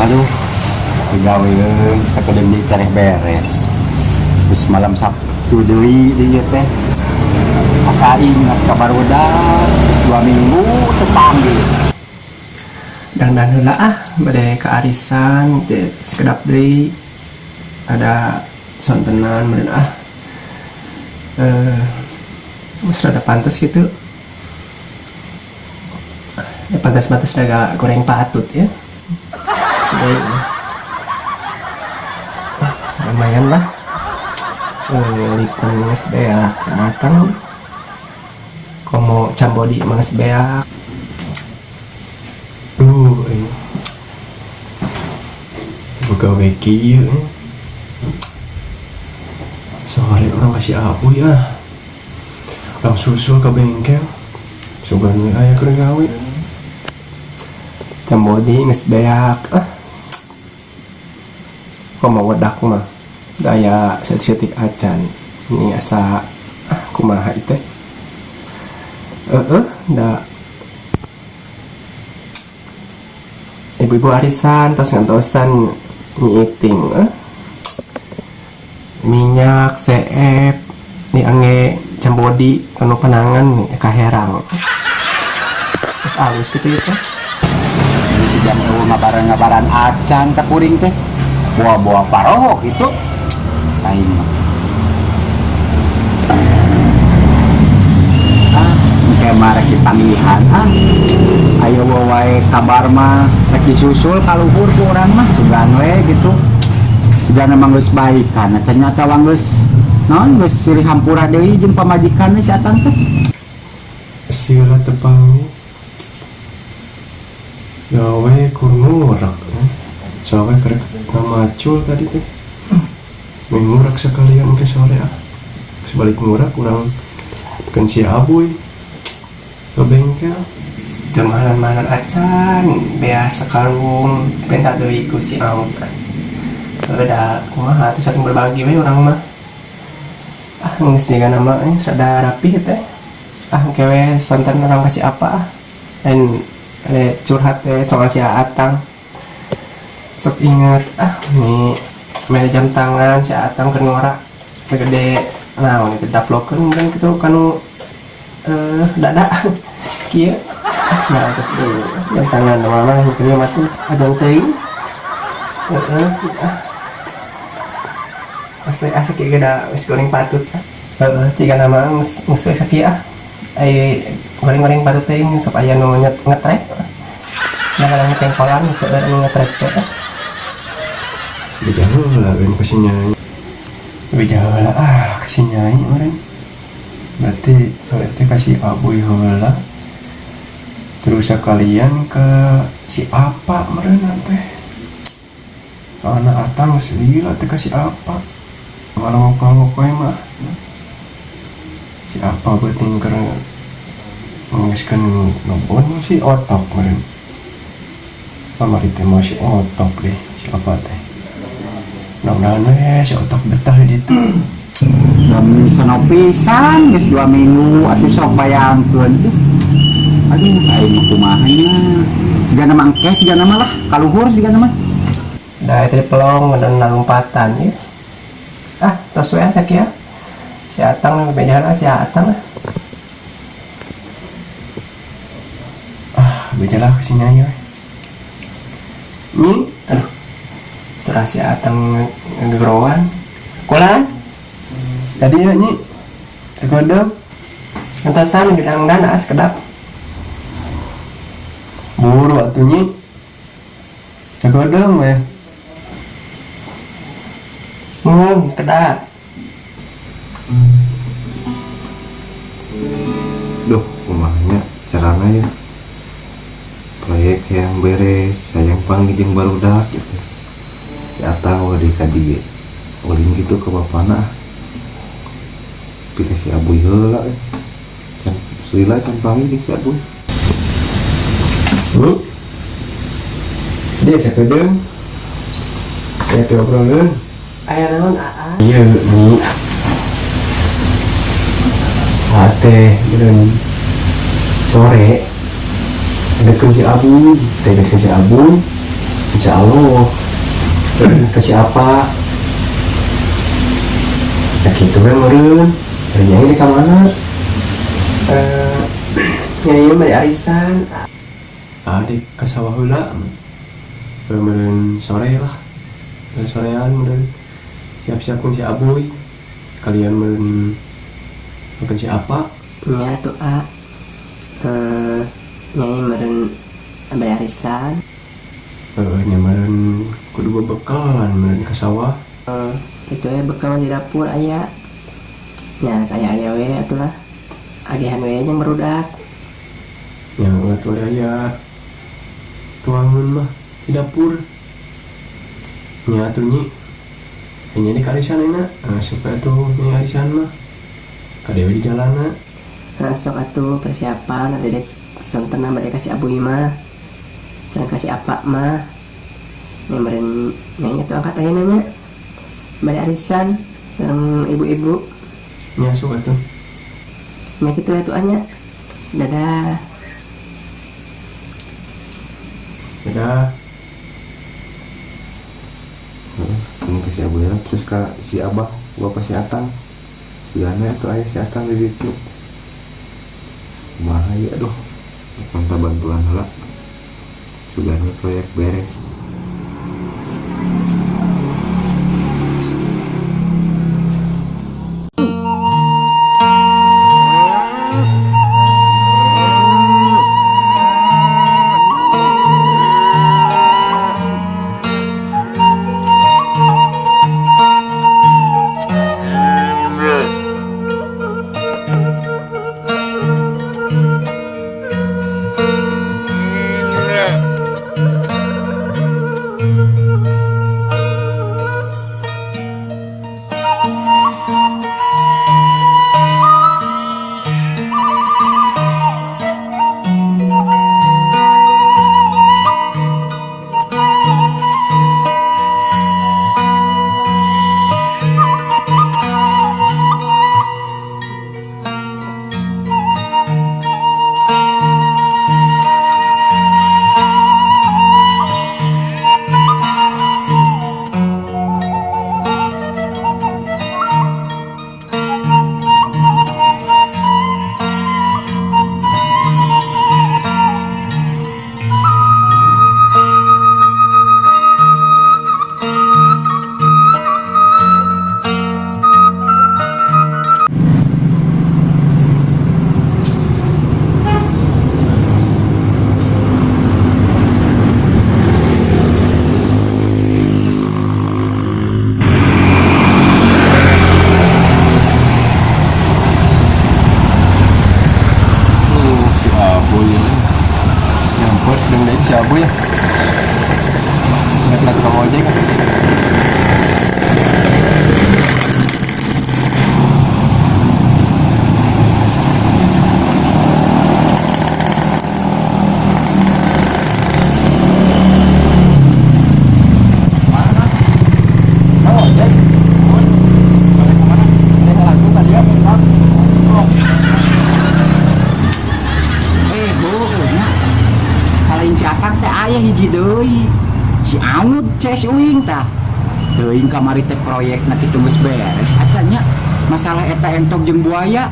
Aduh, pegawai sekedem di tarikh beres. Terus malam Sabtu deui dieu teh. Asa ingat kabar udah, terus 2 minggu terpanggil. Dan heula bade ke arisan teh sekedap deui ada sontenan meureun masih rada pantas gitu. Ya pantas-pantas agak goreng patut ya. Jadi, lumayan lah. Lipan geus beak datang. Komo cambodi geus beak. Pegawai kieu sehari orang kasih abu ya langsung susul ke bengkel sugan we aya keur gawe cambodi geus beak komo wedak mah daya setik acan ini asa kumaha teh da ibu-ibu arisan tos ngantosan ngiting minyak CF ni angge cambodi kanu penangan kaherang terus alus gitu ya Jadi sejam eueuh ngabaran acan ka kuring teh. Buah-buah parohok itu. Aing kayak marek dipanggihan ayo wae kabar mah rek disusul ka luhur ku urang mah sugan we gitu sugan emang geus baikan ternyata wang geus naon geus sirih hampura deui jeung pamajikanna si Atang teh sila tepang gawe kur ngurak soalnya kerek ngamacul tadi teh ngurak sekalian ke sore sebalik ngurak kurang kan si abuy ke bengkel temanan-manan acan biasa kalung pentak deui ku si angka udah kumaha teh saking berbagi we urang mah geus jiga nama rada rapi teh kewe sonten orang kasih apa dan curhat teh soal si Atang sok inget nih mere jam tangan si Atang keur ngorak segede naon itu daplokeun mungkin kitu kanu dada kieu nah terus dulu jam tangan mana kieu mah tuh ajang teuing asik kieu da geus goreng patut ciga nama geus sakieu goreng patut teuing sok aya nu ngetrek nah kalau tengkolan sebenarnya nu ngetrek teh bijaheula lain kasinyai bijaheula kasinyai urang berarti sore teh kasih abuy heula terus sekalian ke si apa meureun teh anak Atang sendiri teh kasih apa ngalongok-ngalongok wae mah si apa beuting keur ngeuskeun nobon si otok meureun pamari teh mah si otok deh si apa teh mudah-mudahan si otok betah di ditu kami sono pisan geus 2 minggu atuh sok bayangkeun aduh aing mah kumaha nya sigana mah engke sigana mah lah kaluhur sigana mah da eta pelong dan lompatan ya tos we sakieu si Atang bejalan si Atang bejalah kesini aja nih aduh serah si Atang ngegerowan kulan tadi ya nyi tegodong entasan bidang dana sekedap buru atuh nyi tegodong we sekedap duh kumahnya carana ya proyek yang beres sayang panggil barudak gitu si Atang wadi kadi ulin gitu ke bapana pilih si abuy heula can suila can panggil si abuy dia sakedeung ya teu obroleun aya naon ieu nu teh beneun sore dekeun si abuy teh geus si abuy Insya Allah. Kasih apa? Ya gitu kan meren. Nyai ini kemana? Nyai balik arisan. Adik ke sawah heula. Meren sore lah. Dan sorean meren siap-siap kun si Aboy. Kalian meren makan si apa? Ya tuh Nyai meren balik arisan. Nya meren kudu bekalan meren ke sawah. Itu ya bekal di dapur ayah. Ya saya ayah we atulah. Agihan we yang merudak. Yang nggak tahu ya tuangan mah di dapur. Nya tuh nyi. Hanya di karisan enak. Supaya tuh nyi karisan mah. Kadewe di jalana. Nah, sok atuh persiapan ada dek sentena mereka kasih abu mah. Jangan kasih apa mah. Yang meren nyai tuh angkat aja nanya. Balik arisan sareng ibu-ibu. Nya suka tuh. Nya gitu ya tuh anya. Dadah. Dadah. Kamu ke si Abu Hera terus ke si Abah bapak si Atang. Gimana tuh ayah si Atang di situ. Bahaya aduh. Minta bantuan lah. Sudah proyek beres. Abu ya. Lihat tukang ojek kan. Si Akang teh aya hiji deui. Si Aud CS uing tah. Teuing kamari teh proyekna kitu geus beres. Acanya masalah eta entok jeung buaya.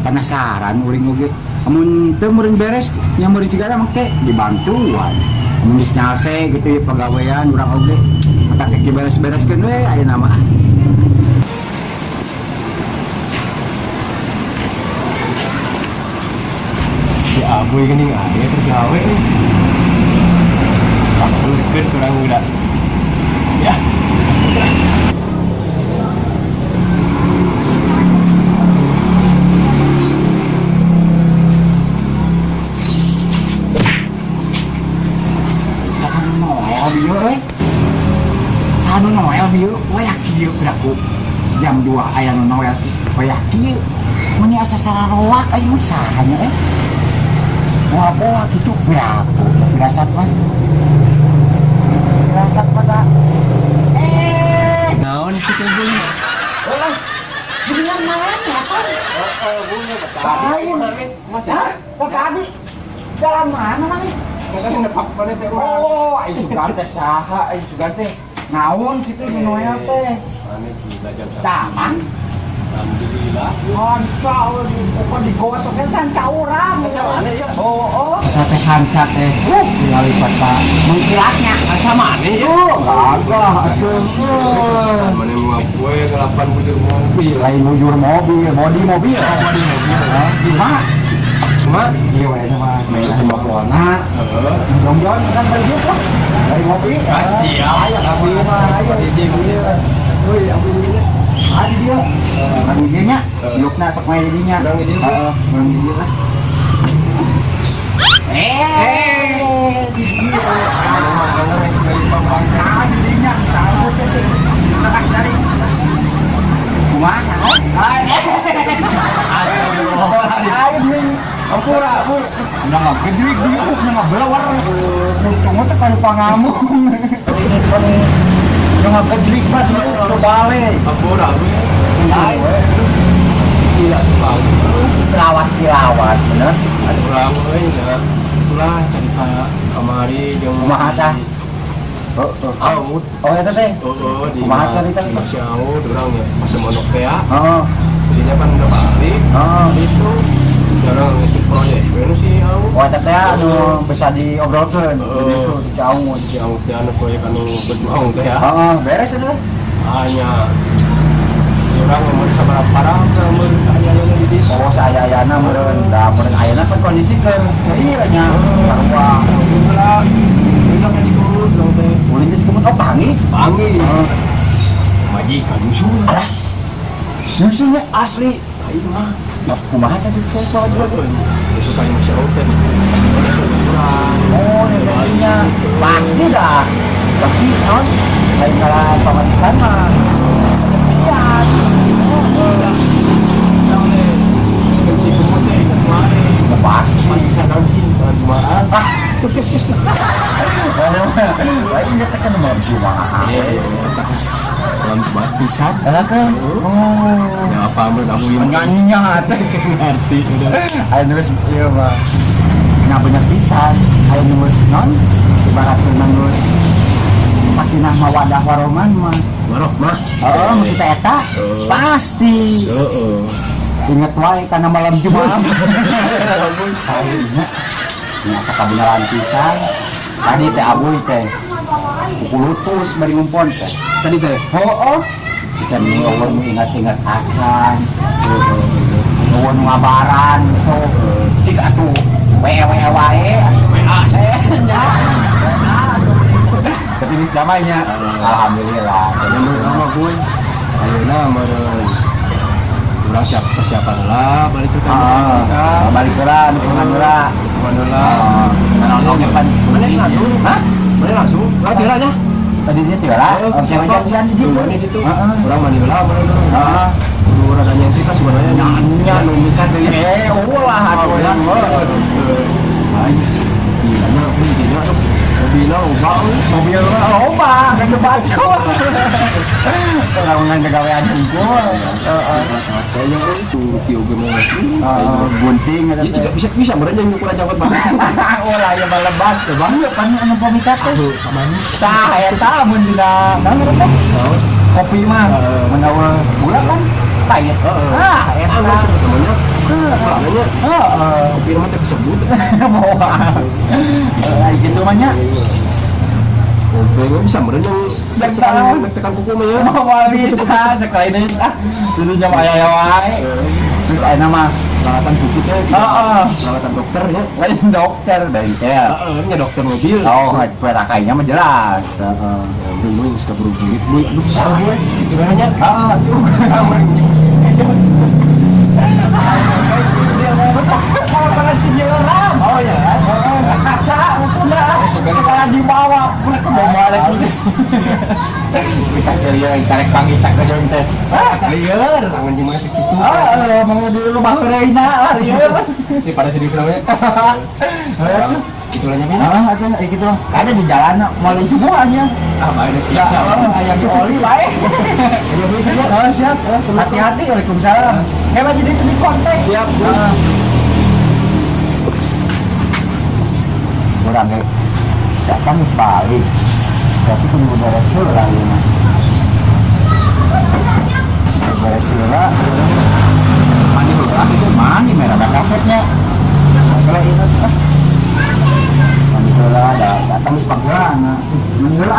Penasaran uring oge. Amun teu meureun beres nya meuri sigara make dibantuan. Amun geus nyase gitu ya pagawean urang oge. Mata kaki beres-bereskeun we ayeuna mah. Si Abu geuning aya tergawe. Deket kurang muda ya. Sanu noel bieu euy. Sanu noel bieu wayah kieu beraku. Jam 2 aya nu noel wayah kieu. Mun asa sararoak aya mah sahanya Wah gitu beraku berasat mah. Berasat pada Naon kitu bunyi? Olah, dengan mana kan? Bunyi Lain, masa? Kok tadi? Jalan mana nih? Kan nepak mana teh urang. Oh, ai sugan teh saha? Ai sugan teh naon kitu minoya teh? Ane gila jam Taman. Alhamdulillah. Hancau kok digosok kan cauram. Aneh ya. Oh. Sate hancak teh. Tinggali kota mengkilatnya sama nih. Gagah atuh. Mana mau gue ngelapan bujur mobil. Lain bujur mobil, bodi mobil. Cuma Mas, iya wae sama merah cuma warna. Jongjon kan berjuk lah. Dari mobil. kasih ya. Ayo mobil mah ayo di mobil. Woi, ambil ini. Ada dia. Ada dia yukna sok main dinya. Urang di dieu. Heeh, urang di dieu lah. Di dieu. Mana yang sekali pambang. Ah, di dinya sambut teh. Nak cari. Kumaha? Ayo nih. Ampura, ampura. Nang gedrik diuk nang belawar. Kamu teh kan pangamu. Ini kan nang gedrik mah diuk ke bale. Ampura, ampura. Gila bang. Lawas bener. Ada orang lain ya. Itulah cerita kamari jeung Kumaha tah? Aud. Oh eta teh. Di Kumaha cerita? Si Aud orang ya pas monok teh ya. Heeh. Jadinya kan udah balik. Heeh. Itu jarang ngisi proyek. Bener si Aud. Oh eta teh anu bisa diobrolkeun. Jadi itu dicaung. Si Aud teh anu proyek anu berjuang teh ya. Heeh, beres eta. Hanya orang mau sabar parah ke ayahnya di ditu. Oh saya-ayana meureun, da meureun ayeuna kan kondisi ke iya nya sarua. Itulah. Itu kan cikurut dong teh. Ulin geus kemun oh panggih. Panggil. Majikan musuh. Alah. Musuhnya Asli. Ayo mah. kumaha teh sih saya juga. Sukanya masih hotel. Oh, intinya pasti dah. Pasti non. Lain kala pamajikan mah. Lihat. Pasti. Lain dia tekan mau jumaah. Pisan. Enak kan? Oh. Ya apa ambil kamu yang Nyanya teh ngerti udah. Ayo nulis iya mah. Nah banyak pisan. Ayo nulis non. Ibaratnya nulis sakinah mawadah warohmah mah. Warok mah. Oh, mesti eta. Pasti. Heeh. Ingat wae karena malam Jumat. Akhirnya asa kabenaran pisan. Tadi teh abuy teh. Pukul lutus bari ngumpul teh. Tadi teh. Oh. Jika nih orang ingat-ingat acan, orang ngabaran, so jika tuh wae, tapi ini damainya, alhamdulillah. Menurut nama gue, ayeuna meureun urang siap persiapan lah balik ke kantor. Balik lah, dukungan lah. Nongkrong depan. Mana langsung? Hah? Mana langsung? Lah tiranya. Tadi dia tiara, saya janjian di situ. Mana gitu? Urang mandi lah, mana? Kudu rada nyentik lah sebenarnya. Nanya, numikan dari lah, atuh ya. Gila, pun gila tuh. Mobil Oba, kan bacot. Lawangan kegawean unggul. kayaknya itu Tio gimana? Gunting ada Iya bisa merenya ukuran jangkut banget. Oh lah ya balebat teh bang. Iya kan anu pamikat teh. Manis. Tah eta mun dina naon eta? Kopi mah menawa gula kan pahit. Eta Anu sebetulnya. Namanya kopi mah teh kesebut. moal. Ai kitu mah nya. Kopi bisa merenya tekan kuku mah ya. Moal bisa sekali deui ah. Dulu jam aya wae. Terus ayeuna mah Perawatan khusus ya. Perawatan dokter ya. lain dokter bengkel. Ini dokter mobil. Oh, perakainya mah jelas. Dulu yang suka buru duit, bu, itu namanya. Oh ya, kaca, sekarang dibawa, bawa lagi. Kita serius, karek pangisak ke jom teh. Liar, Tangan di mana gitu. mau di rumah Reina, liar. Ini pada serius namanya. Itulah bisa. Ada gitu lah. Ada di jalan, mulai semuanya. Banyak Ya, ayam di oli baik. Siap. Hati-hati, waalaikumsalam. Hebat jadi itu di kontak. Siap. kurang deh siapa nih balik tapi kudu beres lah ini beres lah mandi dulu lah itu mandi merah ada kasetnya kalau ingat mandi dulu ada saat tangis panggilan mandi dulu